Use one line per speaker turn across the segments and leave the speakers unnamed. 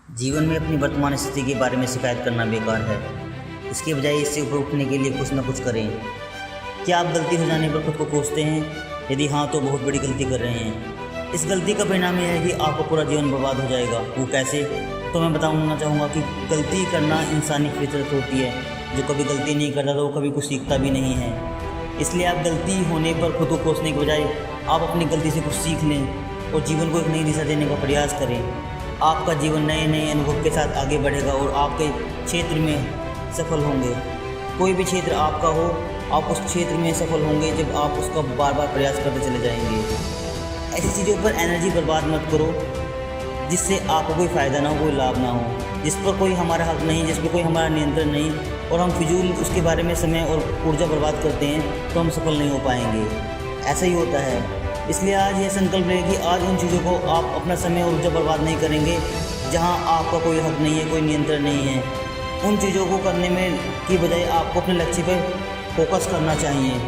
जीवन में अपनी वर्तमान स्थिति के बारे में शिकायत करना बेकार है। इसके बजाय इससे ऊपर उठने के लिए कुछ न कुछ करें। क्या आप गलती हो जाने पर खुद को कोसते हैं? यदि हाँ तो बहुत बड़ी गलती कर रहे हैं। इस गलती का परिणाम यह है कि आपका पूरा जीवन बर्बाद हो जाएगा। वो कैसे? तो मैं बताना चाहूँगा कि गलती करना इंसानी फितरत होती है। जो कभी गलती नहीं करता तो वो कभी कुछ सीखता भी नहीं है। इसलिए आप गलती होने पर खुद को कोसने के बजाय आप अपनी गलती से कुछ सीख लें और जीवन को एक नई दिशा देने का प्रयास करें। आपका जीवन नए नए अनुभव के साथ आगे बढ़ेगा और आपके क्षेत्र में सफल होंगे। कोई भी क्षेत्र आपका हो, आप उस क्षेत्र में सफल होंगे जब आप उसका बार बार प्रयास करते चले जाएंगे। ऐसी चीज़ों पर एनर्जी बर्बाद मत करो जिससे आपको कोई फ़ायदा ना हो, कोई लाभ ना हो, जिस पर कोई हमारा हक नहीं, जिस पर कोई हमारा नियंत्रण नहीं, और हम फिजूल उसके बारे में समय और ऊर्जा बर्बाद करते हैं तो हम सफल नहीं हो पाएंगे। ऐसा ही होता है। इसलिए आज यह संकल्प लें कि आज उन चीज़ों को आप अपना समय और ऊर्जा बर्बाद नहीं करेंगे जहां आपका कोई हक नहीं है, कोई नियंत्रण नहीं है। उन चीज़ों को करने में की बजाय आपको अपने लक्ष्य पर फोकस करना चाहिए।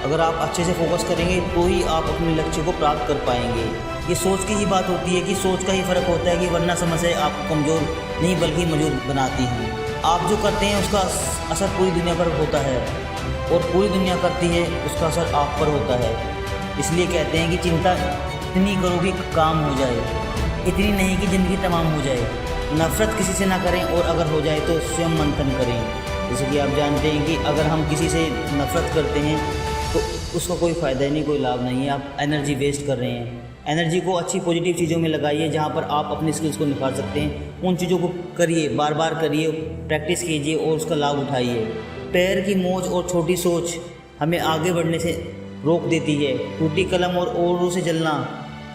अगर आप अच्छे से फोकस करेंगे तो ही आप अपने लक्ष्य को प्राप्त कर पाएंगे। ये सोच की ही बात होती है कि सोच का ही फ़र्क होता है कि वरना समस्या आपको कमज़ोर नहीं बल्कि मजबूत बनाती हैं। आप जो करते हैं उसका असर पूरी दुनिया पर होता है और पूरी दुनिया करती है उसका असर आप पर होता है। इसलिए कहते हैं कि चिंता इतनी करो कि काम हो जाए, इतनी नहीं कि ज़िंदगी तमाम हो जाए। नफ़रत किसी से ना करें और अगर हो जाए तो स्वयं मंथन करें। जैसे कि आप जानते हैं कि अगर हम किसी से नफ़रत करते हैं तो उसका कोई फ़ायदा नहीं, कोई लाभ नहीं है। आप एनर्जी वेस्ट कर रहे हैं। एनर्जी को अच्छी पॉजिटिव चीज़ों में लगाइए जहाँ पर आप अपनी स्किल्स को निखार सकते हैं। उन चीज़ों को करिए, बार बार करिए, प्रैक्टिस कीजिए और उसका लाभ उठाइए। पैर की मोच और छोटी सोच हमें आगे बढ़ने से रोक देती है। टूटी कलम और औरों से जलना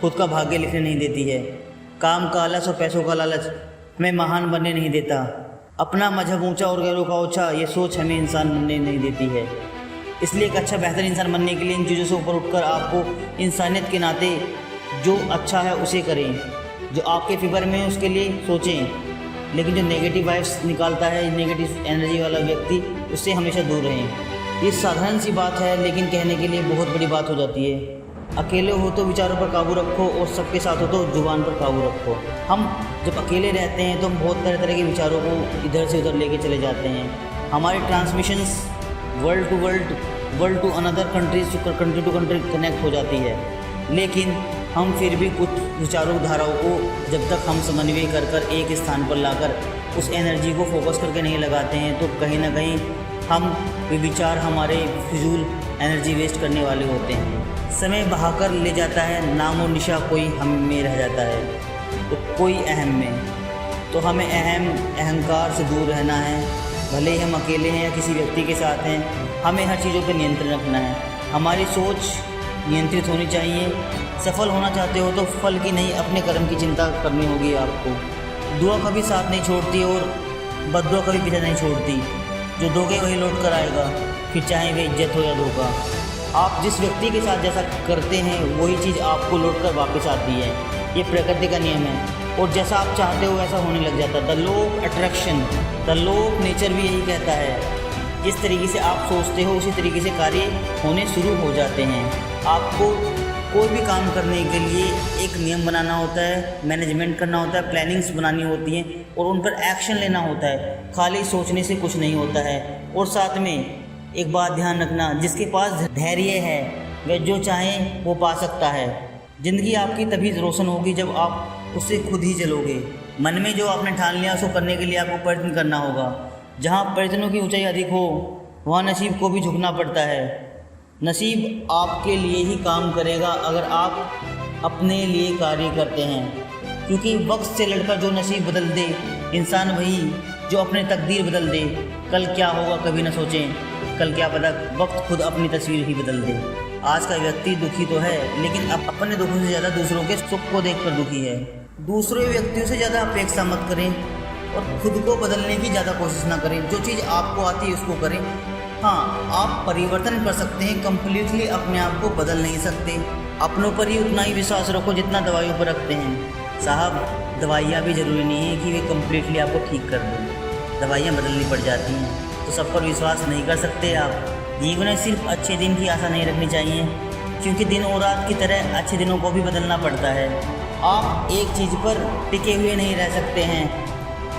खुद का भाग्य लिखने नहीं देती है। काम का आलस और पैसों का लालच हमें महान बनने नहीं देता। अपना मजहब ऊंचा और गैरों का ओछा ये सोच हमें इंसान बनने नहीं देती है। इसलिए एक अच्छा बेहतर इंसान बनने के लिए इन चीज़ों से ऊपर उठकर आपको इंसानियत के नाते जो अच्छा है उसे करें, जो आपके फेवर में है उसके लिए सोचें। लेकिन जो नेगेटिव वाइब्स निकालता है, नेगेटिव एनर्जी वाला व्यक्ति, उससे हमेशा दूर रहें। ये साधारण सी बात है लेकिन कहने के लिए बहुत बड़ी बात हो जाती है। अकेले हो तो विचारों पर काबू रखो और सबके साथ हो तो जुबान पर काबू रखो। हम जब अकेले रहते हैं तो हम बहुत तरह तरह के विचारों को इधर से उधर लेके चले जाते हैं। हमारी transmissions world to another country to country connect हो जाती है। लेकिन हम फिर भी कुछ विचारों धाराओं को जब तक हम समन्वय कर एक स्थान पर लाकर उस एनर्जी को फोकस करके नहीं लगाते हैं तो कहीं ना कहीं हम वे विचार हमारे फिजूल एनर्जी वेस्ट करने वाले होते हैं। समय बहाकर ले जाता है, नामो निशा कोई हम में रह जाता है तो कोई अहम में। तो हमें अहंकार से दूर रहना है। भले ही हम अकेले हैं या किसी व्यक्ति के साथ हैं, हमें हर चीज़ों पर नियंत्रण रखना है। हमारी सोच नियंत्रित होनी चाहिए। सफल होना चाहते हो तो फल की नहीं अपने कर्म की चिंता करनी होगी आपको। दुआ कभी साथ नहीं छोड़ती और बद्दुआ कभी पीछे नहीं छोड़ती। जो दोगे वही लौट कर आएगा, फिर चाहे वे इज्जत हो या धोखा। आप जिस व्यक्ति के साथ जैसा करते हैं वही चीज़ आपको लौट कर वापस आती है। ये प्रकृति का नियम है और जैसा आप चाहते हो वैसा होने लग जाता है। The law of attraction, the law of nature भी यही कहता है। जिस तरीके से आप सोचते हो उसी तरीके से कार्य होने शुरू हो जाते हैं। आपको कोई भी काम करने के लिए एक नियम बनाना होता है, मैनेजमेंट करना होता है, प्लानिंग्स बनानी होती हैं और उन पर एक्शन लेना होता है। खाली सोचने से कुछ नहीं होता है। और साथ में एक बात ध्यान रखना, जिसके पास धैर्य है वह जो चाहे वो पा सकता है। ज़िंदगी आपकी तभी रोशन होगी जब आप उससे खुद ही चलोगे। मन में जो आपने ठान लिया उसको करने के लिए आपको प्रयत्न करना होगा। जहाँ प्रयत्नों की ऊंचाई अधिक हो वहाँ नसीब को भी झुकना पड़ता है। नसीब आपके लिए ही काम करेगा अगर आप अपने लिए कार्य करते हैं। क्योंकि वक्त से लड़कर जो नसीब बदल दे इंसान वही जो अपने तकदीर बदल दे। कल क्या होगा कभी न सोचें, कल क्या पता वक्त खुद अपनी तस्वीर ही बदल दे। आज का व्यक्ति दुखी तो है लेकिन अब अपने दुखों से ज़्यादा दूसरों के सुख को देखकर दुखी है। दूसरे व्यक्तियों से ज़्यादा अपेक्षा मत करें और खुद को बदलने की ज़्यादा कोशिश ना करें। जो चीज़ आपको आती है उसको करें। हाँ, आप परिवर्तन कर सकते हैं, कंप्लीटली अपने आप को बदल नहीं सकते। अपनों पर ही उतना ही विश्वास रखो जितना दवाइयों पर रखते हैं। साहब, दवाइयाँ भी ज़रूरी नहीं है कि वे कंप्लीटली आपको ठीक कर दें। दवाइयाँ बदलनी पड़ जाती हैं तो सब पर विश्वास नहीं कर सकते आप। जीवन में सिर्फ अच्छे दिन की आशा नहीं रखनी चाहिए क्योंकि दिन और रात की तरह अच्छे दिनों को भी बदलना पड़ता है। आप एक चीज़ पर टिके हुए नहीं रह सकते हैं।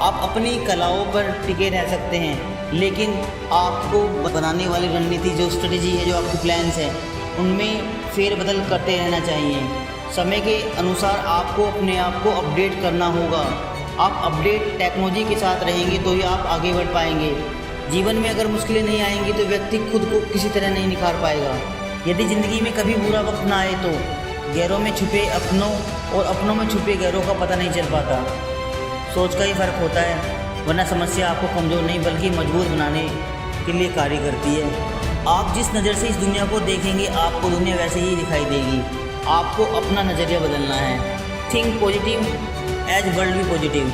आप अपनी कलाओं पर टिके रह सकते हैं, लेकिन आपको बनाने वाली रणनीति, जो स्ट्रेटजी है, जो आपके प्लान्स हैं, उनमें फेरबदल करते रहना चाहिए। समय के अनुसार आपको अपने आप को अपडेट करना होगा। आप अपडेट टेक्नोलॉजी के साथ रहेंगे तो ही आप आगे बढ़ पाएंगे। जीवन में अगर मुश्किलें नहीं आएंगी तो व्यक्ति खुद को किसी तरह नहीं निखार पाएगा। यदि ज़िंदगी में कभी बुरा वक्त ना आए तो गैरों में छुपे अपनों और अपनों में छुपे गैरों का पता नहीं चल पाता। सोच का ही फ़र्क होता है, वरना समस्या आपको कमज़ोर नहीं बल्कि मजबूत बनाने के लिए कार्य करती है। आप जिस नज़र से इस दुनिया को देखेंगे आपको दुनिया वैसे ही दिखाई देगी। आपको अपना नज़रिया बदलना है। थिंक पॉजिटिव एज वर्ल्ड भी पॉजिटिव।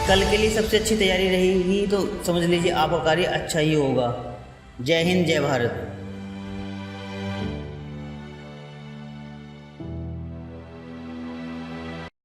कल के लिए सबसे अच्छी तैयारी रहेगी तो समझ लीजिए आपका कार्य अच्छा ही होगा। जय हिंद, जय भारत।